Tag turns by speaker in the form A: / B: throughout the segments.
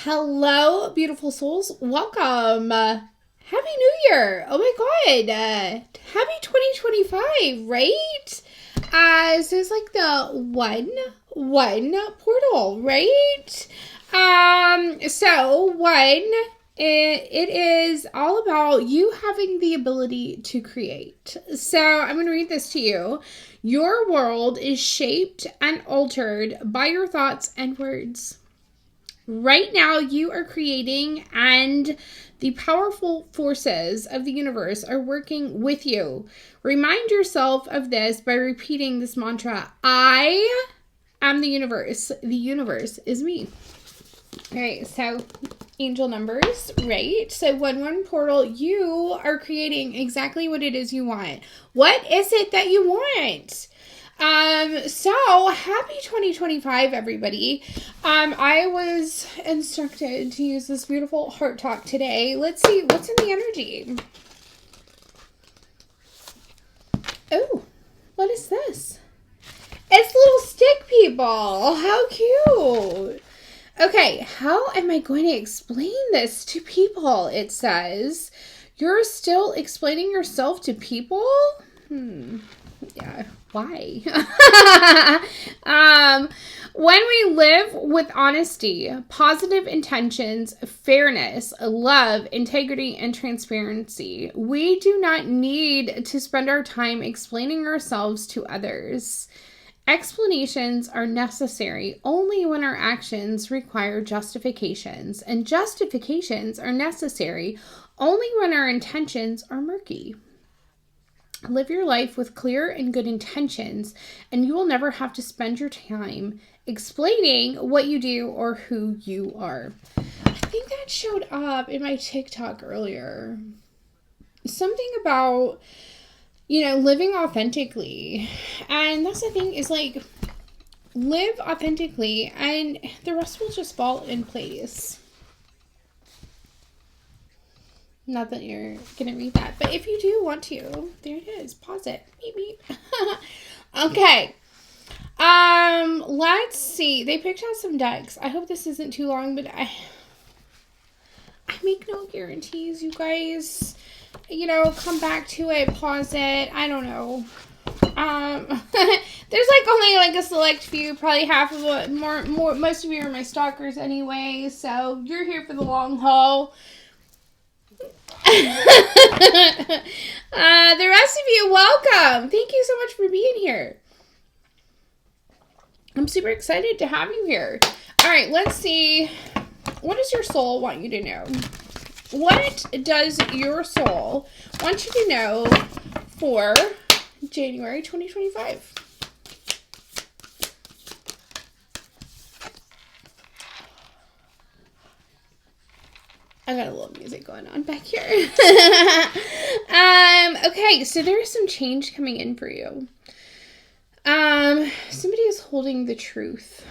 A: Hello, beautiful souls. Welcome. Happy New Year. Oh my God. Happy 2025, right? So it's like the one portal, right? So one, it is all about you having the ability to create. So I'm going to read this to you. Your world is shaped and altered by your thoughts and words. Right now, you are creating, and the powerful forces of the universe are working with you. Remind yourself of this by repeating this mantra. I am the universe. The universe is me. All right, so angel numbers, right? So 1-1 portal, you are creating exactly what it is you want. What is it that you want? So happy 2025, everybody. I was instructed to use this beautiful heart talk today. Let's see what's in the energy. Oh, what is this? It's little stick people. How cute. Okay, how am I going to explain this to people? It says, you're still explaining yourself to people? Yeah, why? When we live with honesty, positive intentions, fairness, love, integrity, and transparency, we do not need to spend our time explaining ourselves to others. Explanations are necessary only when our actions require justifications, and justifications are necessary only when our intentions are murky. Live your life with clear and good intentions, and you will never have to spend your time explaining what you do or who you are. I think that showed up in my TikTok earlier. Something about, living authentically. And that's the thing, is like, live authentically and the rest will just fall in place. Not that you're gonna read that, but if you do want to, there it is. Pause it. Beep beep. Okay. Let's see. They picked out some decks. I hope this isn't too long, but I make no guarantees, you guys. Come back to it, pause it. I don't know. There's only a select few, probably half of it, more, most of you are my stalkers anyway, so you're here for the long haul. The rest of you, welcome. Thank you so much for being here. I'm super excited to have you here. All right, let's see. What does your soul want you to know? What does your soul want you to know for January 2025? I got a little music going on back here. Okay, so there is some change coming in for you. Somebody is holding the truth.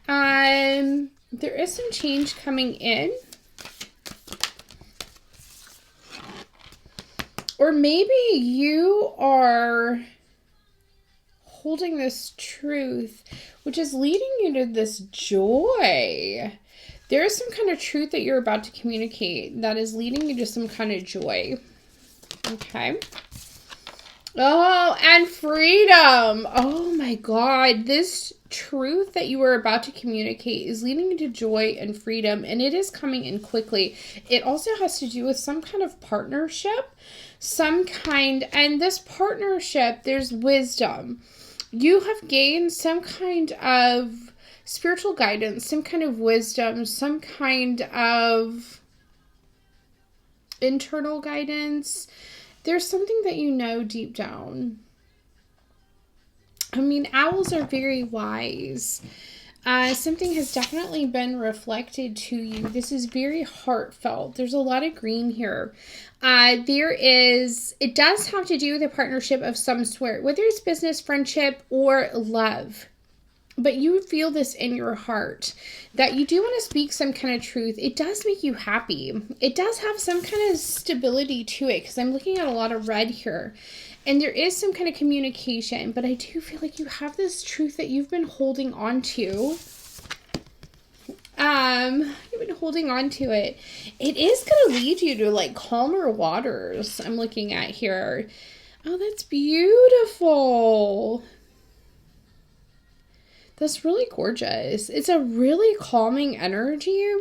A: There is some change coming in. Or maybe you are holding this truth, which is leading you to this joy. There is some kind of truth that you're about to communicate that is leading you to some kind of joy. Okay. Oh, and freedom. Oh my God. This truth that you are about to communicate is leading you to joy and freedom, and it is coming in quickly. It also has to do with some kind of partnership, and this partnership, there's wisdom. You have gained some kind of spiritual guidance, some kind of wisdom, some kind of internal guidance. There's something that you know deep down. Owls are very wise. Something has definitely been reflected to you. This is very heartfelt. There's a lot of green here. It does have to do with a partnership of some sort, whether it's business, friendship, or love. But you feel this in your heart that you do want to speak some kind of truth. It does make you happy. It does have some kind of stability to it, because I'm looking at a lot of red here. And there is some kind of communication, but I do feel like you have this truth that you've been holding on to. You've been holding on to it. It is going to lead you to like calmer waters. I'm looking at here. Oh, that's beautiful. That's really gorgeous. It's a really calming energy.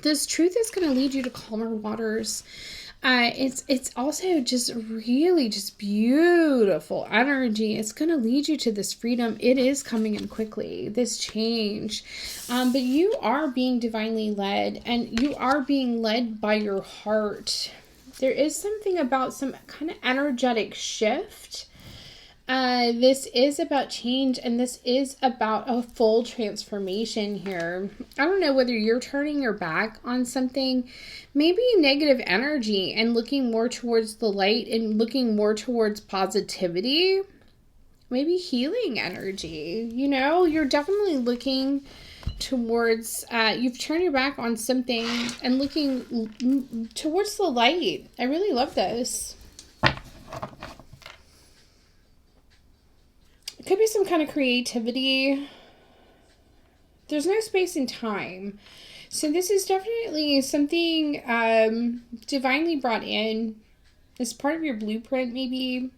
A: This truth is going to lead you to calmer waters. It's also just really just beautiful energy. It's going to lead you to this freedom. It is coming in quickly, this change. But you are being divinely led, and you are being led by your heart. There is something about some kind of energetic shift. This is about change, and this is about a full transformation here. I don't know whether you're turning your back on something, maybe negative energy, and looking more towards the light and looking more towards positivity, maybe healing energy. You know, you're definitely looking towards, you've turned your back on something and looking towards the light. I really love this. It could be some kind of creativity. There's no space and time. So this is definitely something divinely brought in as part of your blueprint, maybe.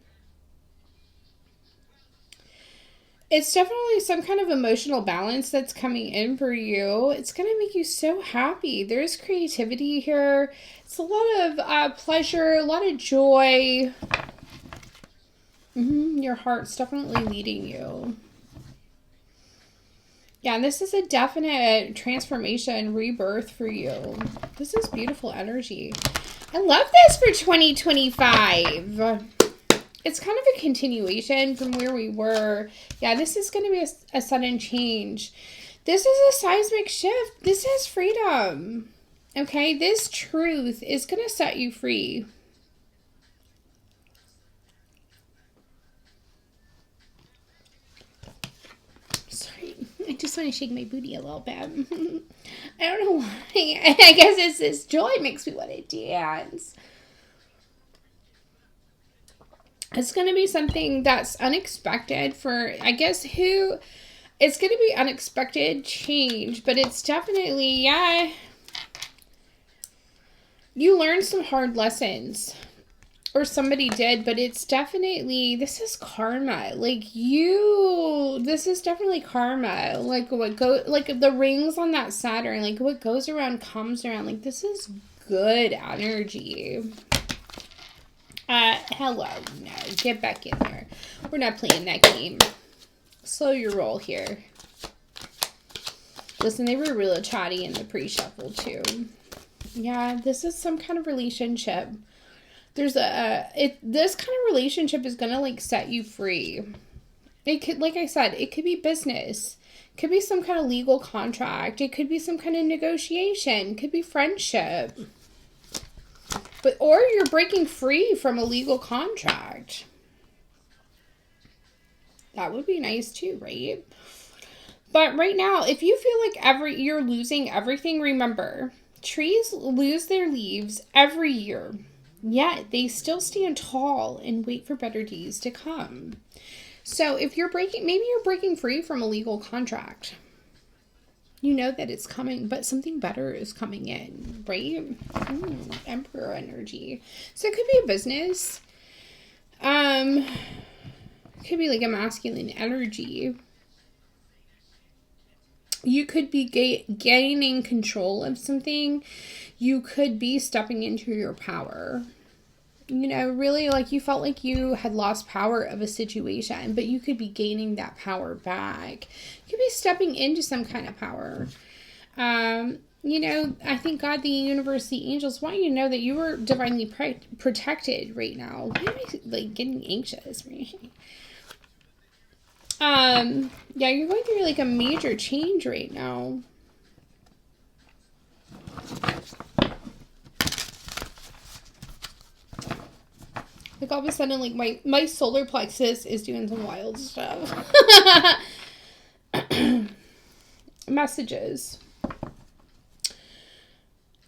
A: It's definitely some kind of emotional balance that's coming in for you. It's going to make you so happy. There's creativity here. It's a lot of pleasure, a lot of joy. Your heart's definitely leading you. Yeah, this is a definite transformation, rebirth for you. This is beautiful energy. I love this for 2025. It's kind of a continuation from where we were. Yeah, this is going to be a sudden change. This is a seismic shift. This is freedom. Okay, this truth is going to set you free. I just want to shake my booty a little bit. I don't know why. I guess it's this joy makes me want to dance. It's going to be something that's unexpected for, I guess, who... It's going to be unexpected change, but it's definitely, yeah. You learned some hard lessons. Or somebody did, but it's definitely, this is karma. Like this is definitely karma. Like like the rings on that Saturn, like what goes around comes around. Like this is good energy. Hello, no, get back in there. We're not playing that game. Slow your roll here. Listen, they were really chatty in the pre-shuffle too. Yeah, this is some kind of relationship. There's this kind of relationship is going to like set you free. It could, like I said, it could be business. It could be some kind of legal contract. It could be some kind of negotiation. It could be friendship. Or you're breaking free from a legal contract. That would be nice too, right? But right now, if you feel like you're losing everything, remember, trees lose their leaves every year. Yet they still stand tall and wait for better days to come. So if you're maybe you're breaking free from a legal contract. You know that it's coming, but something better is coming in, right? Emperor energy. So it could be a business. It could be like a masculine energy. You could be gaining control of something. You could be stepping into your power. You know, really like you felt like you had lost power of a situation, but you could be gaining that power back. You could be stepping into some kind of power. You know, I think God, the universe, the angels want you to know that you are divinely protected right now. Why am I like getting anxious? Yeah, you're going through like a major change right now. Like all of a sudden, like my solar plexus is doing some wild stuff. Messages.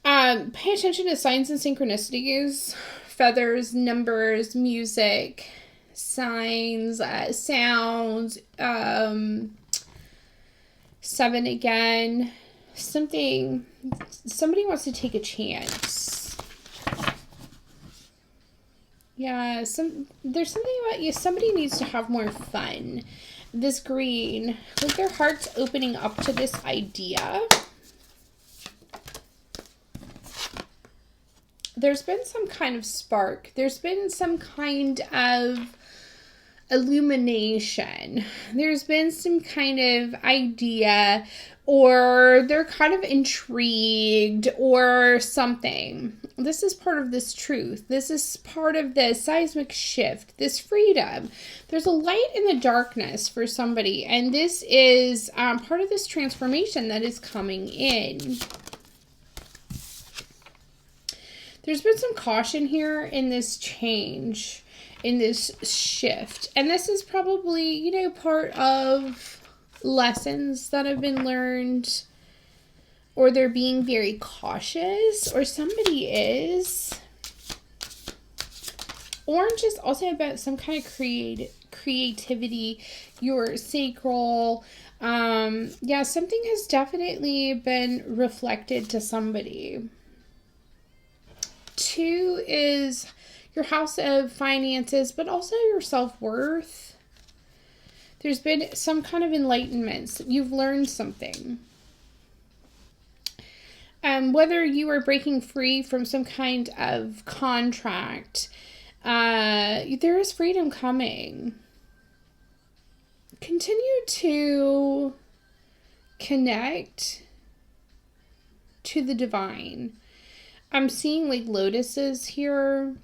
A: Pay attention to signs and synchronicities, feathers, numbers, music, signs, sounds, 7 again, somebody wants to take a chance. Yeah, there's something about you. Somebody needs to have more fun. This green, like their heart's opening up to this idea. There's been some kind of spark. There's been some kind of illumination. There's been some kind of idea, or they're kind of intrigued or something. This is part of this truth. This is part of the seismic shift, this freedom. There's a light in the darkness for somebody, and this is part of this transformation that is coming in. There's been some caution here in this change, in this shift. And this is probably, you know, part of lessons that have been learned, or they're being very cautious, or somebody is. Orange is also about some kind of creativity, your sacral. Yeah, something has definitely been reflected to somebody. 2 is your house of finances, but also your self-worth. There's been some kind of enlightenment. You've learned something. Whether you are breaking free from some kind of contract, there is freedom coming. Continue to connect to the divine. I'm seeing like lotuses here.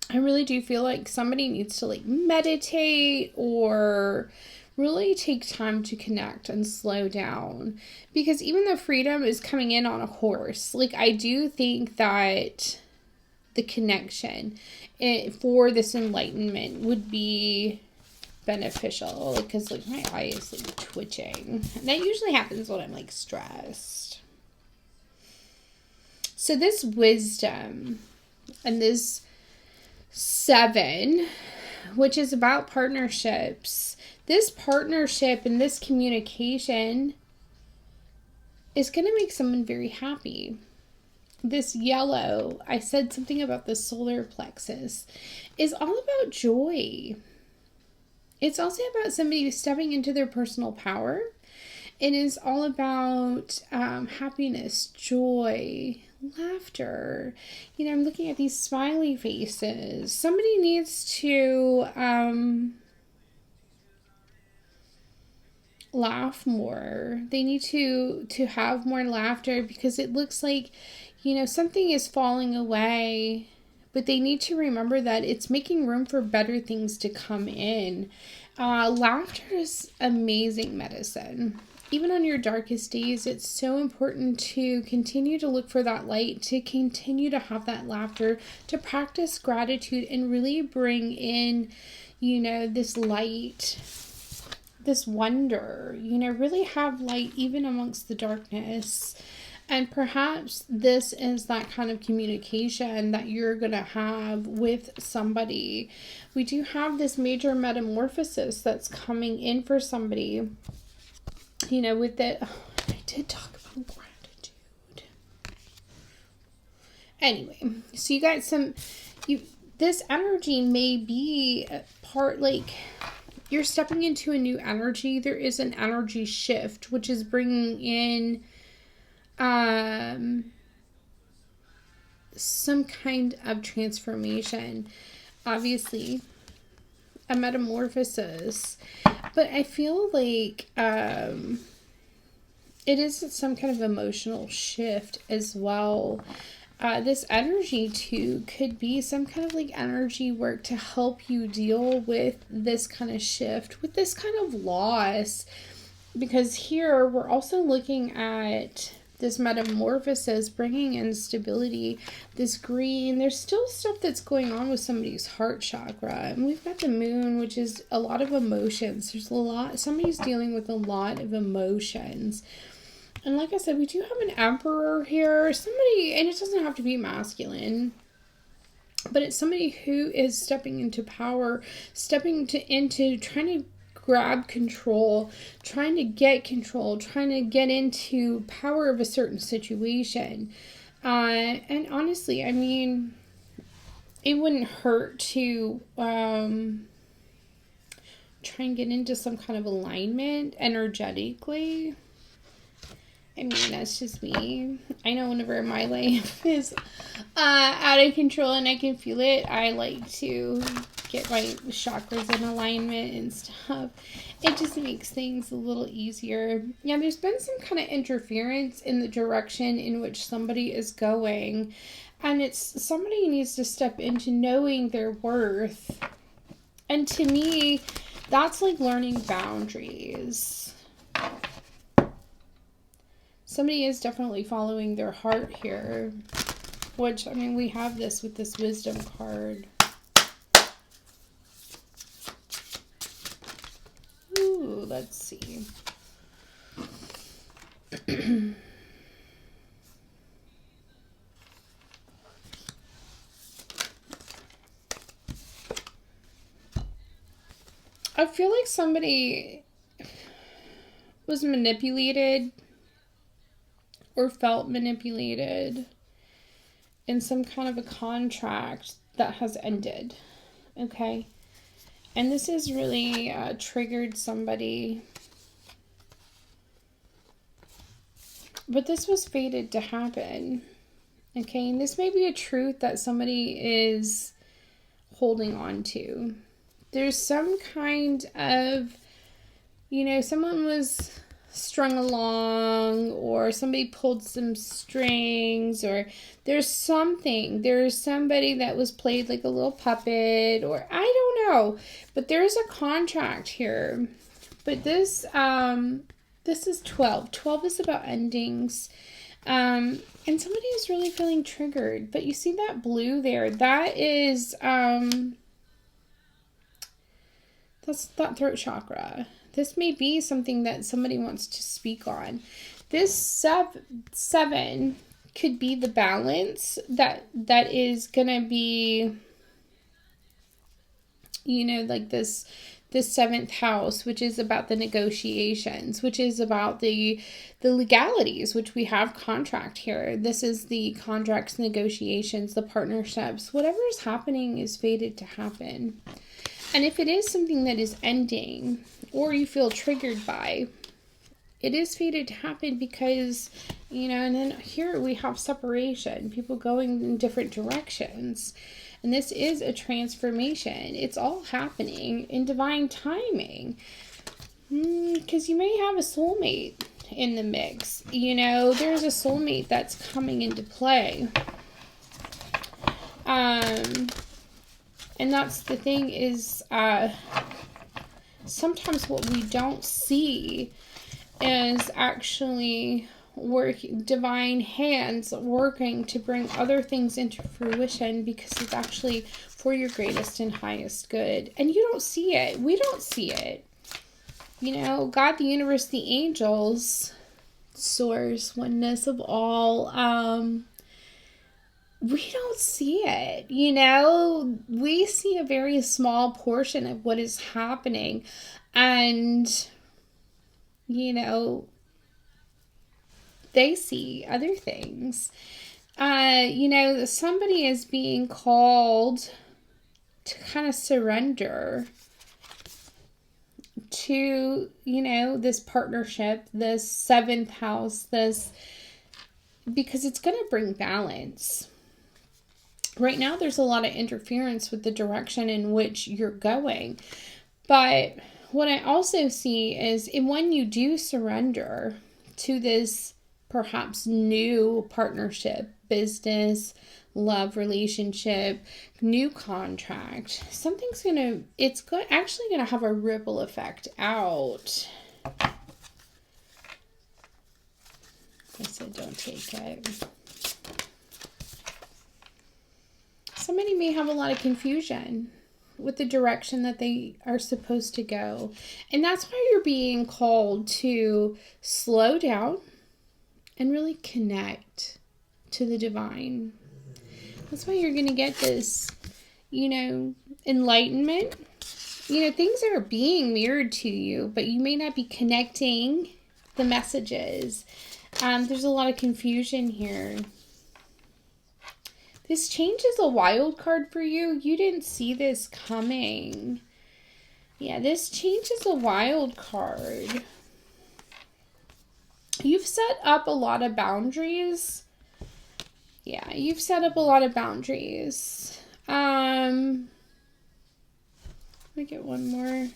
A: I really do feel like somebody needs to like meditate or really take time to connect and slow down, because even though freedom is coming in on a horse, like I do think that the connection for this enlightenment would be beneficial, because like my eye is like twitching, and that usually happens when I'm like stressed. So this wisdom and this 7, which is about partnerships, this partnership and this communication is going to make someone very happy. This yellow, I said something about the solar plexus, is all about joy. It's also about somebody stepping into their personal power. It is all about happiness, joy, laughter. You know, I'm looking at these smiley faces. Somebody needs to laugh more. They need to have more laughter, because it looks like, you know, something is falling away, but they need to remember that it's making room for better things to come in. Laughter is amazing medicine. Even on your darkest days, it's so important to continue to look for that light, to continue to have that laughter, to practice gratitude and really bring in, you know, this light, this wonder, you know, really have light even amongst the darkness. And perhaps this is that kind of communication that you're going to have with somebody. We do have this major metamorphosis that's coming in for somebody. You know, with it, I did talk about gratitude. Anyway, so you got this energy may be part, like, you're stepping into a new energy. There is an energy shift, which is bringing in some kind of transformation. Obviously, a metamorphosis. But I feel like it is some kind of emotional shift as well. This energy too could be some kind of like energy work to help you deal with this kind of shift, with this kind of loss. Because here we're also looking at this metamorphosis bringing in stability. This green, there's still stuff that's going on with somebody's heart chakra. And we've got the moon, which is a lot of emotions. There's somebody's dealing with a lot of emotions. And like I said, we do have an emperor here. Somebody, and it doesn't have to be masculine, but it's somebody who is stepping into power, into trying to grab control, trying to get control, trying to get into power of a certain situation. And honestly, I mean, it wouldn't hurt to try and get into some kind of alignment energetically. I mean, that's just me. I know whenever my life is out of control and I can feel it, I like to get my chakras in alignment and stuff. It just makes things a little easier. Yeah, there's been some kind of interference in the direction in which somebody is going. And it's somebody needs to step into knowing their worth. And to me, that's like learning boundaries. Somebody is definitely following their heart here. Which, I mean, we have this with this wisdom card. Ooh, let's see. I feel like somebody was manipulated or felt manipulated in some kind of a contract that has ended. Okay? And this has really triggered somebody. But this was fated to happen. Okay? And this may be a truth that somebody is holding on to. There's some kind of, someone was strung along, or somebody pulled some strings, or there's somebody that was played like a little puppet, or I don't know, but there's a contract here. But this is 12. 12 is about endings. And somebody is really feeling triggered. But you see that blue there? That is, that's that throat chakra. This may be something that somebody wants to speak on. This 7 could be the balance that is going to be, like this 7th house, which is about the negotiations, which is about the legalities, which we have contract here. This is the contracts, negotiations, the partnerships. Whatever is happening is fated to happen. And if it is something that is ending, or you feel triggered by, it is fated to happen because, and then here we have separation, people going in different directions. And this is a transformation. It's all happening in divine timing. Because you may have a soulmate in the mix. There's a soulmate that's coming into play. And that's the thing is, sometimes what we don't see is actually divine hands working to bring other things into fruition, because it's actually for your greatest and highest good. And you don't see it. We don't see it. God, the universe, the angels, source, oneness of all, we don't see it, we see a very small portion of what is happening. And, they see other things. Somebody is being called to kind of surrender to, this partnership, this 7th house, because it's going to bring balance. Right now, there's a lot of interference with the direction in which you're going. But what I also see is when you do surrender to this perhaps new partnership, business, love, relationship, new contract, it's actually going to have a ripple effect out. I said don't take it. Somebody may have a lot of confusion with the direction that they are supposed to go. And that's why you're being called to slow down and really connect to the divine. That's why you're going to get this, enlightenment things are being mirrored to you, but you may not be connecting the messages. There's a lot of confusion here. This change is a wild card for you. You didn't see this coming. Yeah, this change is a wild card. You've set up a lot of boundaries. Yeah, you've set up a lot of boundaries. Let me get one more.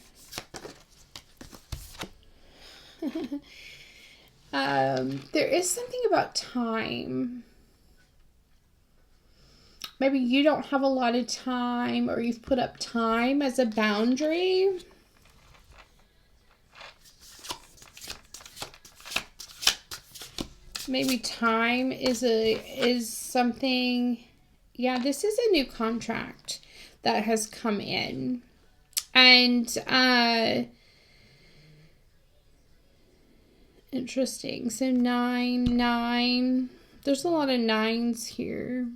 A: There is something about time. Maybe you don't have a lot of time, or you've put up time as a boundary. Maybe time is something. Yeah, this is a new contract that has come in. And interesting. So 9. There's a lot of 9s here.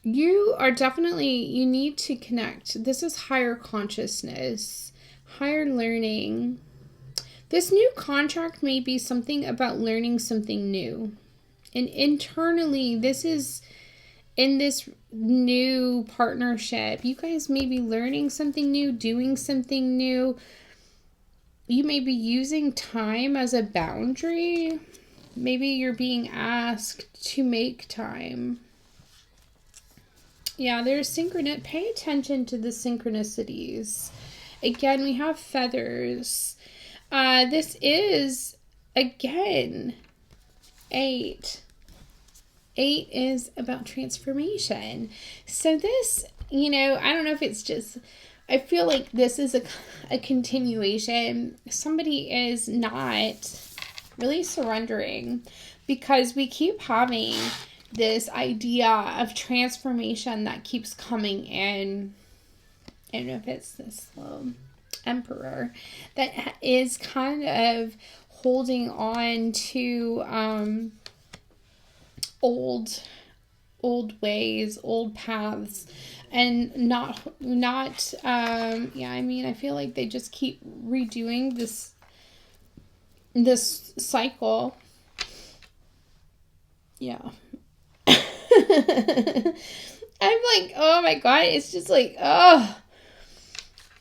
A: You are definitely, you need to connect. This is higher consciousness, higher learning. This new contract may be something about learning something new. And internally, this is in this new partnership. You guys may be learning something new, doing something new. You may be using time as a boundary. Maybe you're being asked to make time. Yeah, there's synchronous. Pay attention to the synchronicities. Again, we have feathers. This is, again, 8. 8 is about transformation. So this, I don't know if it's just, I feel like this is a continuation. Somebody is not really surrendering because we keep having this idea of transformation that keeps coming in. I don't know if it's this emperor that is kind of holding on to old ways, old paths, and not I feel like they just keep redoing this cycle. Yeah. I'm like, oh my God, it's just like, oh.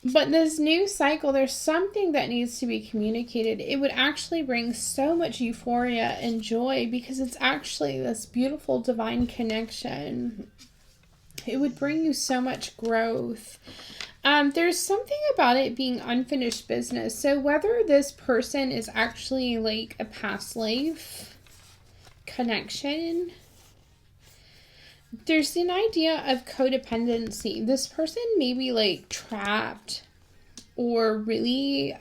A: But this new cycle, there's something that needs to be communicated. It would actually bring so much euphoria and joy because it's actually this beautiful divine connection. It would bring you so much growth. There's something about it being unfinished business. So whether this person is actually like a past life connection, there's an idea of codependency. This person may be like trapped or really,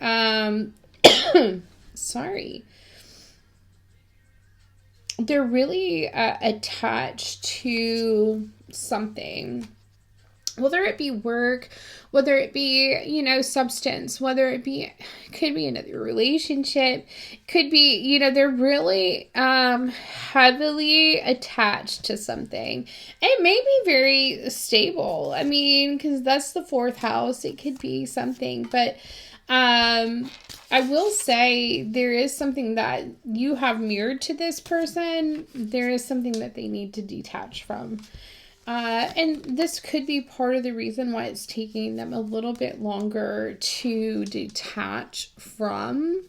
A: sorry. They're really attached to something. Whether it be work, whether it be, substance, whether it be, could be another relationship, could be, they're really heavily attached to something. It may be very stable. I mean, because that's the 4th house. It could be something. But I will say there is something that you have mirrored to this person. There is something that they need to detach from. And this could be part of the reason why it's taking them a little bit longer to detach from.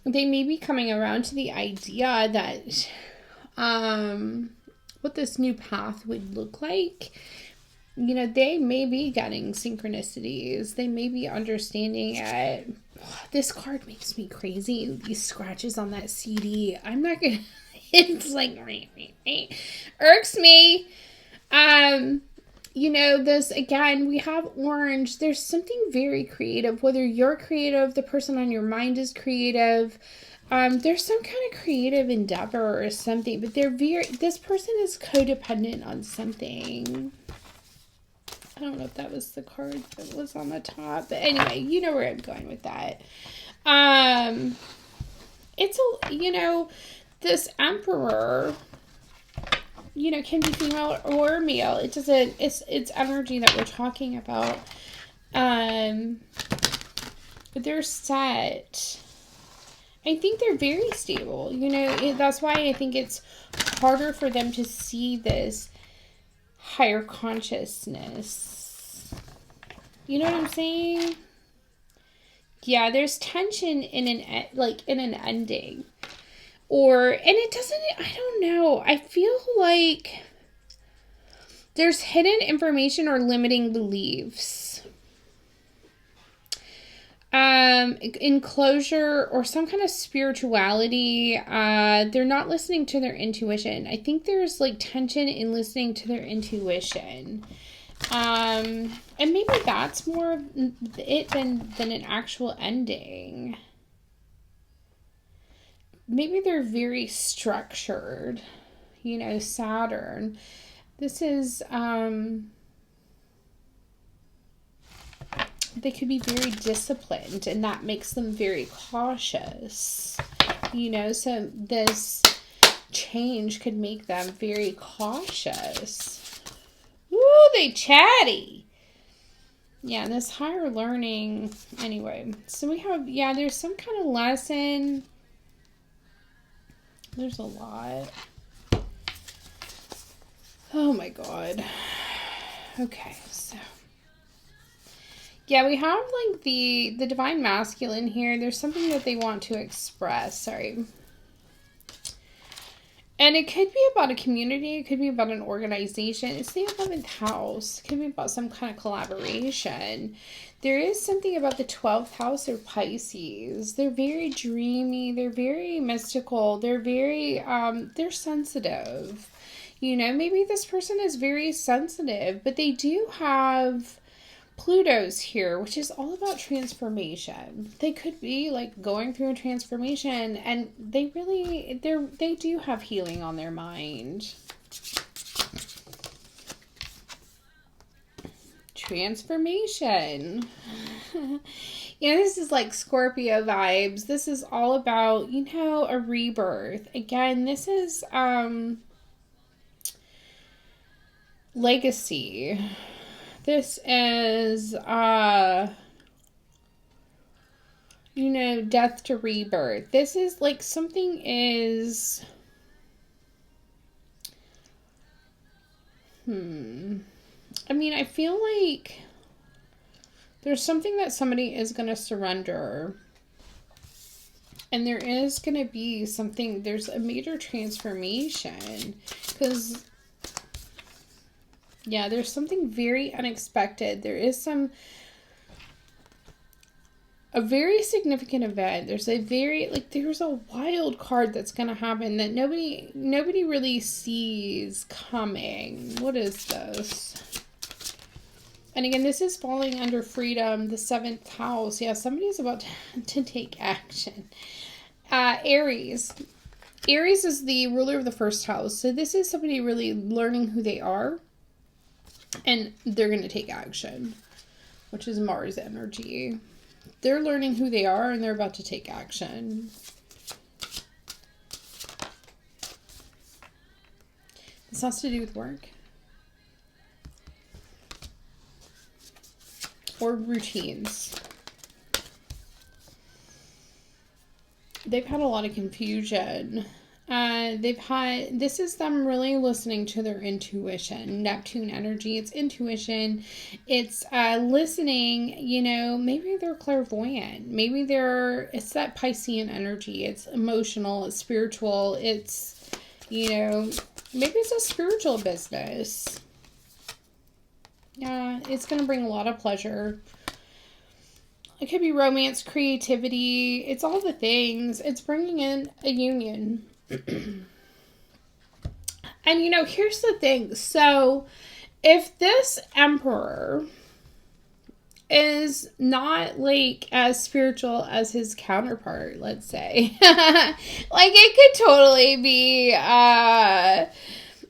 A: They may be coming around to the idea that what this new path would look like. They may be getting synchronicities. They may be understanding it. This card makes me crazy. These scratches on that CD. I'm not going to... It's like, irks me. This, again, we have orange. There's something very creative. Whether you're creative, the person on your mind is creative. There's some kind of creative endeavor or something. But this person is codependent on something. I don't know if that was the card that was on the top. But anyway, you know where I'm going with that. It's this emperor, can be female or male. It doesn't, it's energy that we're talking about. But they're set. I think they're very stable. That's why I think it's harder for them to see this higher consciousness. You know what I'm saying? Yeah, there's tension in an ending. And it doesn't, I don't know. I feel like there's hidden information or limiting beliefs. Enclosure or some kind of spirituality. They're not listening to their intuition. I think there's like tension in listening to their intuition. And maybe that's more of it than an actual ending. Maybe they're very structured. Saturn. This is, they could be very disciplined, and that makes them very cautious. So this change could make them very cautious. Ooh, they chatty. Yeah, this higher learning. Anyway, so we have, there's some kind of lesson. There's a lot. Oh my God. Okay, so. Yeah, we have like the divine masculine here. There's something that they want to express. Sorry. And it could be about a community. It could be about an organization. It's the 11th house. It could be about some kind of collaboration. There is something about the 12th house of Pisces. They're very dreamy. They're very mystical. They're very, they're sensitive. Maybe this person is very sensitive, but they do have Pluto's here, which is all about transformation. They could be like going through a transformation, and they do have healing on their mind. Transformation. This is like Scorpio vibes. This is all about, a rebirth. Again, this is legacy. This is, death to rebirth. This is like something is, I feel like there's something that somebody is going to surrender. And there is going to be something, there's a major transformation. Because, there's something very unexpected. There is a very significant event. There's there's a wild card that's going to happen that nobody really sees coming. What is this? And again, this is falling under freedom, the 7th house. Yeah, somebody's about to take action. Aries. Aries is the ruler of the 1st house. So this is somebody really learning who they are. And they're going to take action, which is Mars energy. They're learning who they are, and they're about to take action. This has to do with work. Or routines. They've had a lot of confusion. This is them really listening to their intuition. Neptune energy, it's intuition. It's listening, maybe they're clairvoyant. Maybe it's that Piscean energy. It's emotional, it's spiritual. It's, maybe it's a spiritual business. Yeah, it's going to bring a lot of pleasure. It could be romance, creativity. It's all the things. It's bringing in a union. And here's the thing. So if this emperor is not like as spiritual as his counterpart, let's say, like it could totally be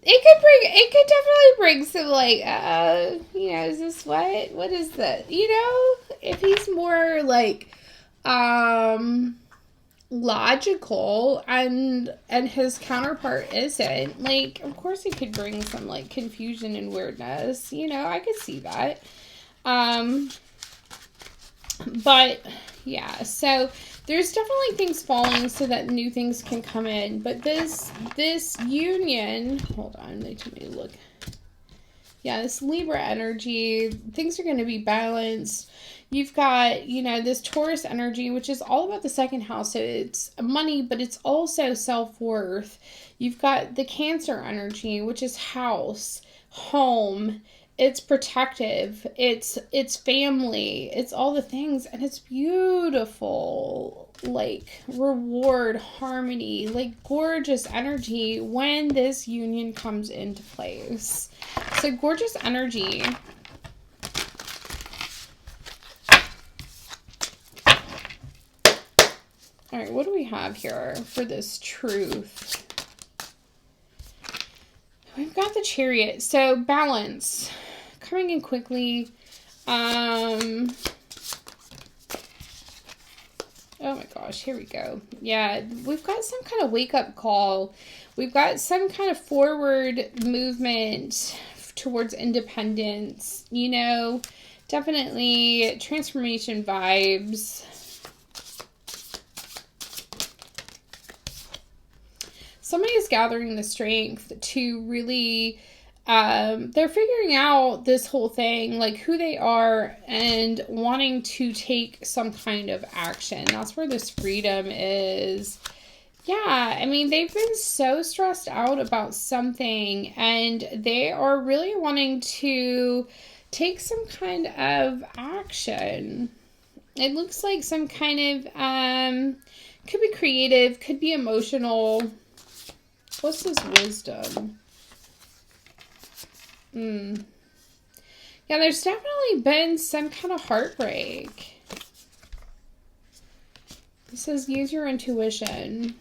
A: it could definitely bring some like is this what is that, if he's more like logical and his counterpart isn't. Like, of course it could bring some like confusion and weirdness, you know, I could see that. But yeah, so there's definitely things falling so that new things can come in, but this union, hold on, they told me to look. Yeah, this Libra energy, things are going to be balanced. You've got, you know, this Taurus energy, which is all about the second house. So it's money, but it's also self-worth. You've got the Cancer energy, which is house, home. It's protective. It's family. It's all the things. And it's beautiful. Like reward, harmony, like gorgeous energy when this union comes into place. So gorgeous energy. All right, what do we have here for this truth? We've got the Chariot. So balance coming in quickly. Oh my gosh, here we go. Yeah, we've got some kind of wake-up call. We've got some kind of forward movement towards independence. You know, definitely transformation vibes. Somebody is gathering the strength to really, they're figuring out this whole thing, like who they are and wanting to take some kind of action. That's where this freedom is. Yeah, I mean, they've been so stressed out about something and they are really wanting to take some kind of action. It looks like some kind of, could be creative, could be emotional. What's this wisdom? Yeah, there's definitely been some kind of heartbreak. It says use your intuition.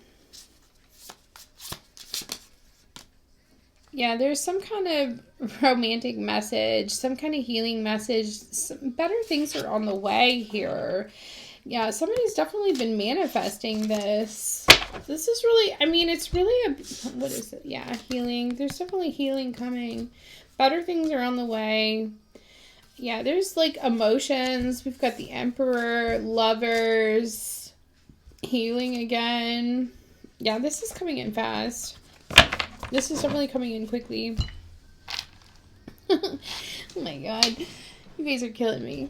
A: Yeah, there's some kind of romantic message, some kind of healing message. Some better things are on the way here. Yeah, somebody's definitely been manifesting this. This is really, I mean, it's really a, what is it? Yeah, healing. There's definitely healing coming. Better things are on the way. Yeah, there's like emotions. We've got the Emperor, lovers, healing again. Yeah, this is coming in fast. This is definitely coming in quickly. Oh my god. You guys are killing me.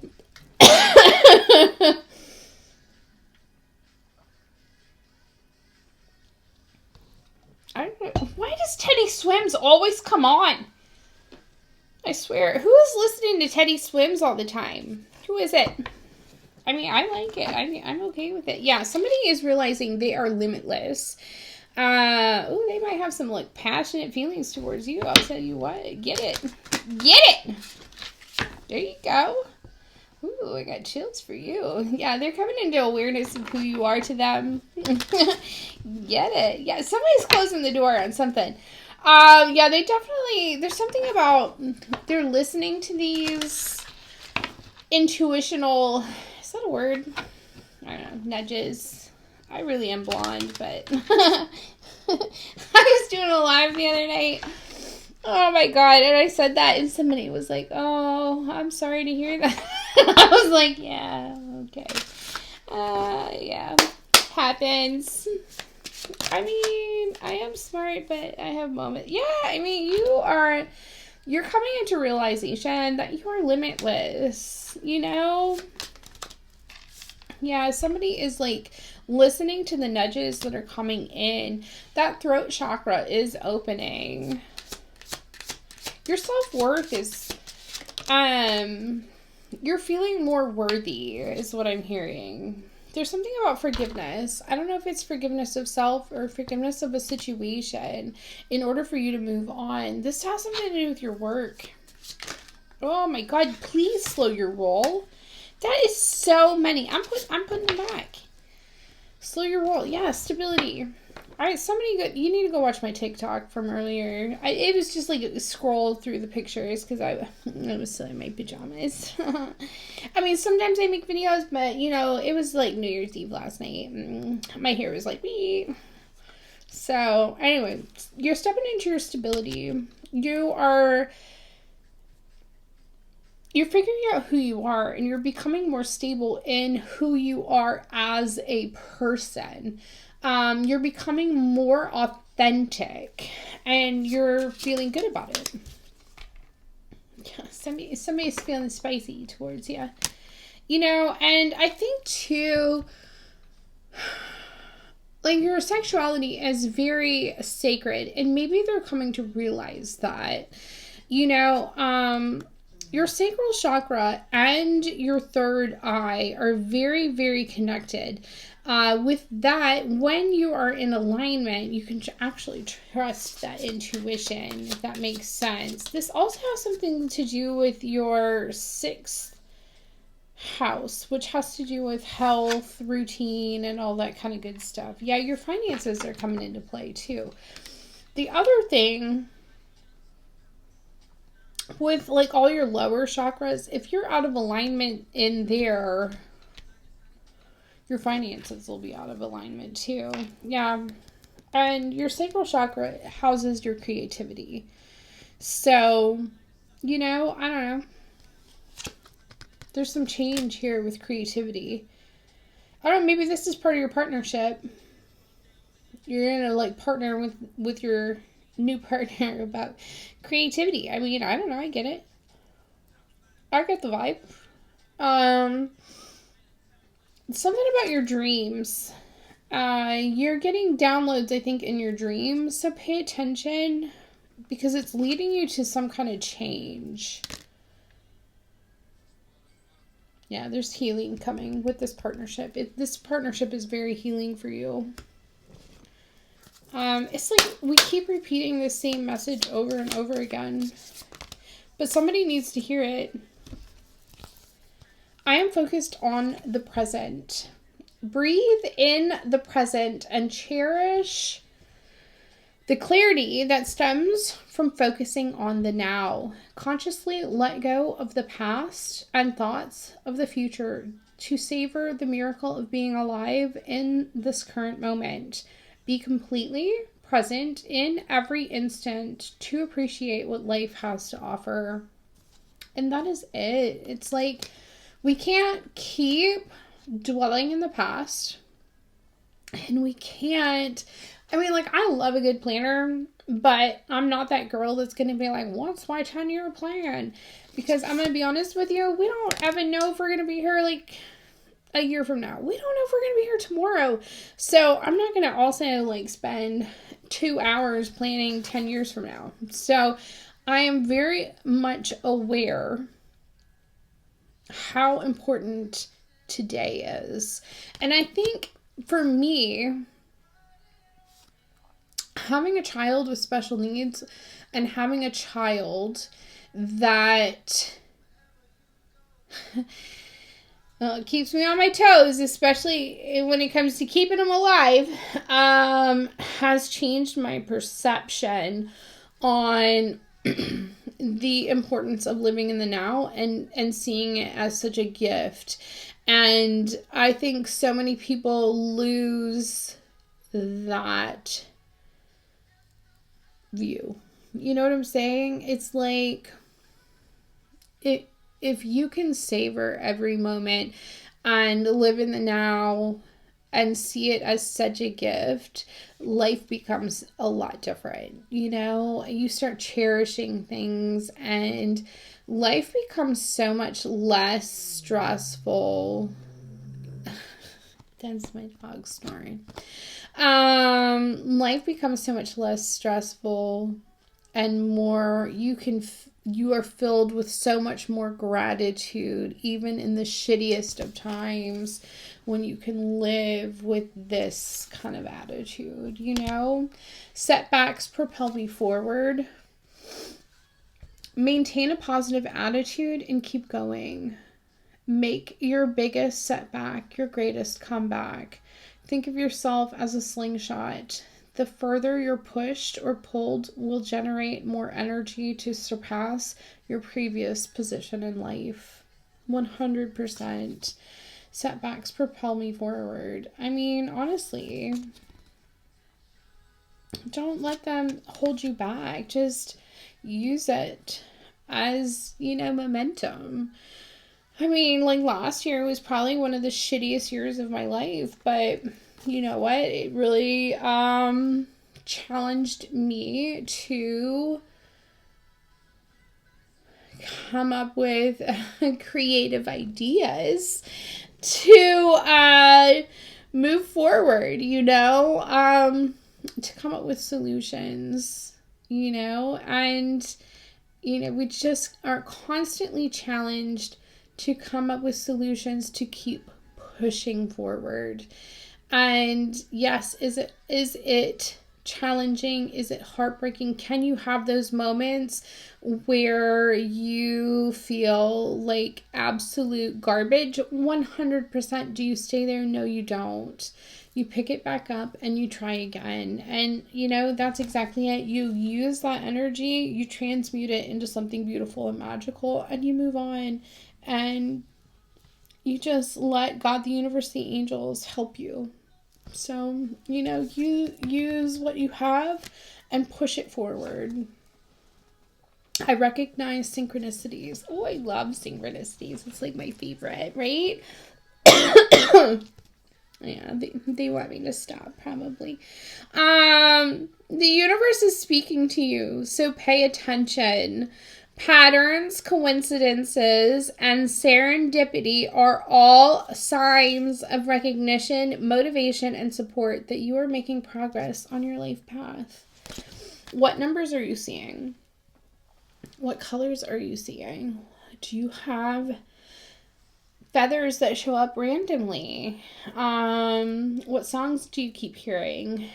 A: Why does Teddy Swims always come on? I swear. Who is listening to Teddy Swims all the time? Who is it? I mean, I like it. I'm okay with it. Yeah, somebody is realizing they are limitless. Oh, they might have some like passionate feelings towards you. I'll tell you what. Get it. Get it. There you go. Ooh, I got chills for you. Yeah, they're coming into awareness of who you are to them. Get it. Yeah, somebody's closing the door on something. Yeah, they definitely, there's something about, they're listening to these intuitional, is that a word? I don't know, nudges. I really am blonde, but I was doing a live the other night. Oh my god, and I said that and somebody was like, oh, I'm sorry to hear that. I was like, yeah, okay. Yeah, happens. I mean, I am smart, but I have moments. Yeah, I mean, you're coming into realization that you are limitless, you know? Yeah, somebody is like listening to the nudges that are coming in. That throat chakra is opening. Your self-worth is, you're feeling more worthy is what I'm hearing. There's something about forgiveness. I don't know if it's forgiveness of self or forgiveness of a situation in order for you to move on. This has something to do with your work. Oh my god, please slow your roll. That is so many. I'm putting them back. Slow your roll. Yeah, stability. You need to go watch my TikTok from earlier. It was just like scroll through the pictures because I was still in my pajamas. I mean, sometimes I make videos, but it was like New Year's Eve last night. My hair was like, wee. So anyway, you're stepping into your stability. You're figuring out who you are, and you're becoming more stable in who you are as a person. You're becoming more authentic, and you're feeling good about it. Yeah, somebody's feeling spicy towards you. And I think too, like, your sexuality is very sacred, and maybe they're coming to realize that. Your sacral chakra and your third eye are very, very connected. With that, when you are in alignment, you can actually trust that intuition, if that makes sense. This also has something to do with your 6th house, which has to do with health, routine, and all that kind of good stuff. Yeah, your finances are coming into play too. The other thing with like all your lower chakras, if you're out of alignment in there, your finances will be out of alignment too. Yeah. And your sacral chakra houses your creativity. So, I don't know. There's some change here with creativity. I don't know, maybe this is part of your partnership. You're gonna like partner with your new partner about creativity. I mean, I don't know, I get it. I get the vibe. Something about your dreams. You're getting downloads, I think, in your dreams, so pay attention because it's leading you to some kind of change. Yeah, there's healing coming with this partnership. This partnership is very healing for you. It's like we keep repeating the same message over and over again, but somebody needs to hear it. I am focused on the present. Breathe in the present and cherish the clarity that stems from focusing on the now. Consciously let go of the past and thoughts of the future to savor the miracle of being alive in this current moment. Be completely present in every instant to appreciate what life has to offer. And that is it. It's like we can't keep dwelling in the past. And we can't... I mean, like, I love a good planner, but I'm not that girl that's going to be like, what's my 10-year plan? Because I'm going to be honest with you, we don't even know if we're going to be here, like, a year from now. We don't know if we're going to be here tomorrow. So I'm not going to also, like, spend 2 hours planning 10 years from now. So I am very much aware how important today is. And I think for me, having a child with special needs and having a child that keeps me on my toes, especially when it comes to keeping them alive, has changed my perception on the importance of living in the now and seeing it as such a gift. And I think so many people lose that view. You know what I'm saying? It's like if you can savor every moment and live in the now and see it as such a gift, life becomes a lot different. You start cherishing things and life becomes so much less stressful. That's my dog snoring. Life becomes so much less stressful and more, you are filled with so much more gratitude, even in the shittiest of times, when you can live with this kind of attitude, Setbacks propel me forward. Maintain a positive attitude and keep going. Make your biggest setback your greatest comeback. Think of yourself as a slingshot. the further you're pushed or pulled will generate more energy to surpass your previous position in life. 100%. Setbacks propel me forward. I mean, honestly, don't let them hold you back. Just use it as, momentum. I mean, like last year was probably one of the shittiest years of my life, but you know what? It really challenged me to come up with creative ideas to move forward, to come up with solutions, and, we just are constantly challenged to come up with solutions to keep pushing forward. And yes, is it challenging? Is it heartbreaking? Can you have those moments where you feel like absolute garbage? 100%. Do you stay there? No, you don't. You pick it back up and you try again. And, that's exactly it. You use that energy, you transmute it into something beautiful and magical, and you move on. And you just let God, the universe, the angels help you. So, you use what you have and push it forward. I recognize synchronicities. Oh, I love synchronicities. It's like my favorite, right? Yeah, they want me to stop, probably. The universe is speaking to you, so pay attention. Patterns, coincidences, and serendipity are all signs of recognition, motivation, and support that you are making progress on your life path. What numbers are you seeing? What colors are you seeing? Do you have feathers that show up randomly? What songs do you keep hearing?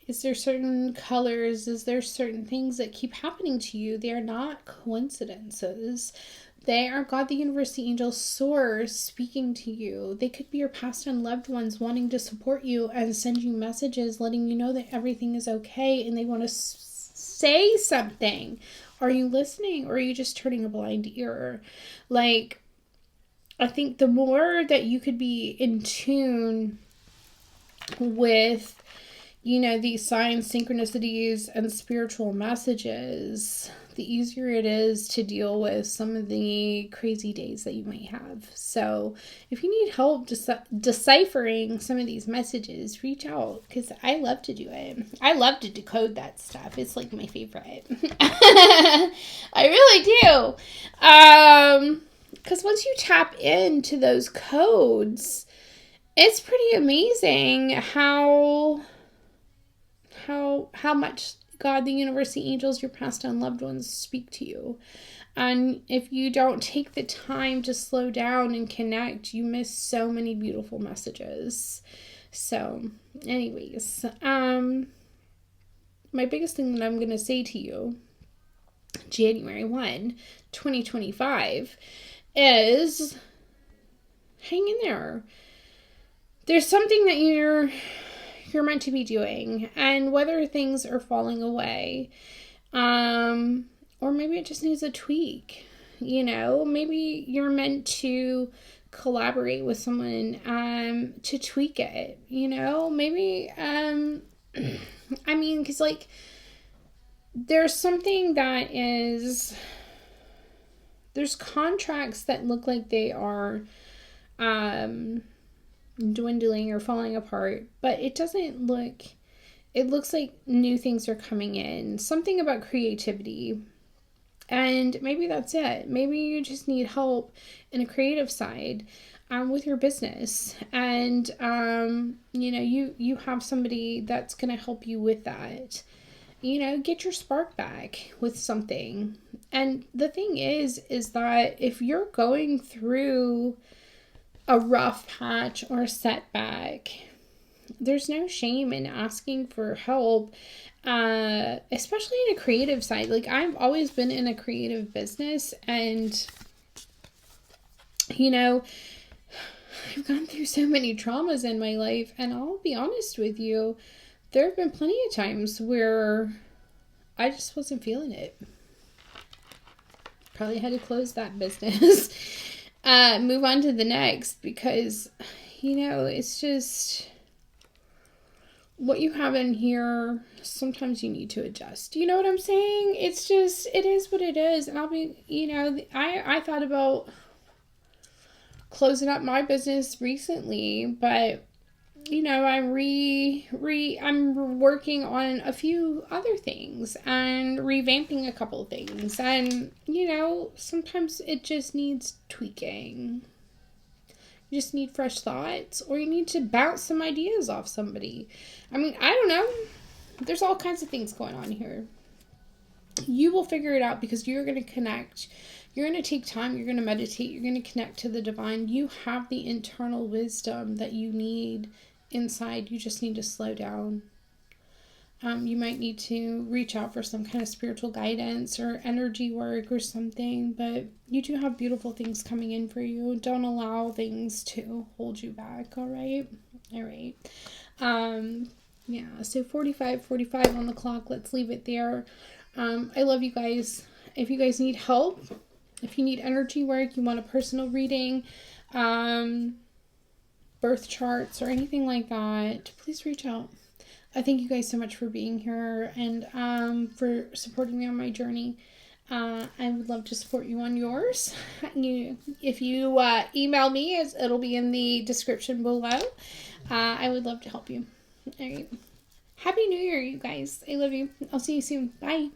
A: Is there certain colors? Is there certain things that keep happening to you? They are not coincidences. They are God, the universe, the angels, source speaking to you. They could be your past and loved ones wanting to support you and send you messages letting you know that everything is okay, and they want to say something. Are you listening, or are you just turning a blind ear? I think the more that you could be in tune with these signs, synchronicities, and spiritual messages, the easier it is to deal with some of the crazy days that you might have. So if you need help deciphering some of these messages, reach out, because I love to do it. I love to decode that stuff. It's like my favorite. I really do. Because once you tap into those codes, it's pretty amazing how much God, the universe, the angels, your past and loved ones speak to you. And if you don't take the time to slow down and connect, you miss so many beautiful messages. So, anyways, my biggest thing that I'm going to say to you, January 1, 2025, is hang in there. There's something that you're meant to be doing, and whether things are falling away, or maybe it just needs a tweak, maybe you're meant to collaborate with someone, to tweak it, maybe, because there's something that there's contracts that look like they are, dwindling or falling apart, but it looks like new things are coming in. Something about creativity. And maybe that's it. Maybe you just need help in a creative side, with your business. And, you have somebody that's going to help you with that. Get your spark back with something. And the thing is that if you're going through a rough patch or setback, there's no shame in asking for help, especially in a creative side. I've always been in a creative business, and I've gone through so many traumas in my life, and I'll be honest with you, there have been plenty of times where I just wasn't feeling it. Probably had to close that business. Move on to the next, because, it's just what you have in here. Sometimes you need to adjust. You know what I'm saying? It's just, it is what it is. And I'll be, I thought about closing up my business recently, but I'm working on a few other things and revamping a couple of things, and sometimes it just needs tweaking. You just need fresh thoughts, or you need to bounce some ideas off somebody. I mean, I don't know. There's all kinds of things going on here. You will figure it out, because you're going to connect. You're going to take time. You're going to meditate. You're going to connect to the divine. You have the internal wisdom that you need inside. You just need to slow down. You might need to reach out for some kind of spiritual guidance or energy work or something, but you do have beautiful things coming in for you. Don't allow things to hold you back. All right. So 45 on the clock. Let's leave it there. I love you guys. If you guys need help, if you need energy work, you want a personal reading, birth charts, or anything like that, please reach out. I thank you guys so much for being here, and for supporting me on my journey. I would love to support you on yours. If you email me, it'll be in the description below. I would love to help you. All right. Happy New Year, you guys. I love you. I'll see you soon. Bye.